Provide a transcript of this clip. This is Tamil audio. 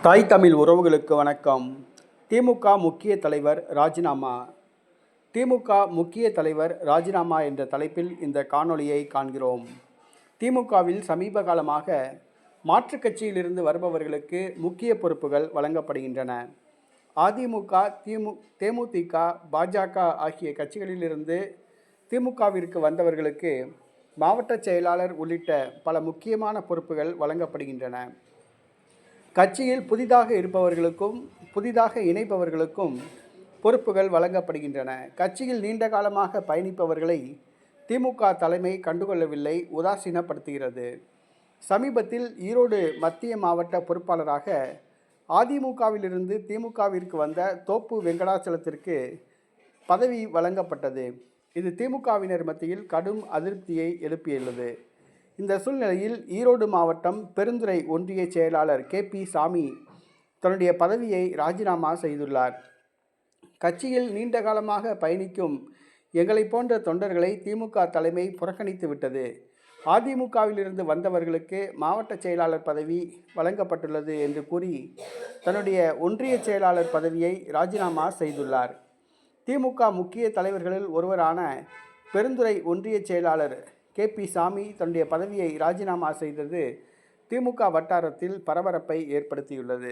தாய் தமிழ் உறவுகளுக்கு வணக்கம். திமுக முக்கிய தலைவர் ராஜினாமா. திமுக முக்கிய தலைவர் ராஜினாமா என்ற தலைப்பில் இந்த காணொளியை காண்கிறோம். திமுகவில் சமீப காலமாக மாற்றுக் கட்சியிலிருந்து வருபவர்களுக்கு முக்கிய பொறுப்புகள் வழங்கப்படுகின்றன. அதிமுக, தேமுதிக, பாஜக ஆகிய கட்சிகளிலிருந்து திமுகவிற்கு வந்தவர்களுக்கு மாவட்ட செயலாளர் உள்ளிட்ட பல முக்கியமான பொறுப்புகள் வழங்கப்படுகின்றன. கட்சியில் புதிதாக இருப்பவர்களுக்கும் புதிதாக இணைப்பவர்களுக்கும் பொறுப்புகள் வழங்கப்படுகின்றன. கட்சியில் நீண்ட காலமாக பயணிப்பவர்களை திமுக தலைமை கண்டுகொள்ளவில்லை, உதாசீனப்படுத்துகிறது. சமீபத்தில் ஈரோடு மத்திய மாவட்ட பொறுப்பாளராக அதிமுகவிலிருந்து திமுகவிற்கு வந்த தோப்பு வெங்கடாச்சலத்திற்கு பதவி வழங்கப்பட்டது. இது திமுகவினர் மத்தியில் கடும் அதிருப்தியை எழுப்பியுள்ளது. இந்த சூழ்நிலையில் ஈரோடு மாவட்டம் பெருந்துறை ஒன்றிய செயலாளர் KP சாமி தன்னுடைய பதவியை ராஜினாமா செய்துள்ளார். கட்சியில் நீண்ட காலமாக பயணிக்கும் எங்களை போன்ற தொண்டர்களை திமுக தலைமை புறக்கணித்து விட்டது. அதிமுகவிலிருந்து வந்தவர்களுக்கு மாவட்ட செயலாளர் பதவி வழங்கப்பட்டுள்ளது என்று கூறி தன்னுடைய ஒன்றிய செயலாளர் பதவியை ராஜினாமா செய்துள்ளார். திமுக முக்கிய தலைவர்களில் ஒருவரான பெருந்துறை ஒன்றிய செயலாளர் KP சாமி தன்னுடைய பதவியை ராஜினாமா செய்தது திமுக வட்டாரத்தில் பரபரப்பை ஏற்படுத்தியுள்ளது.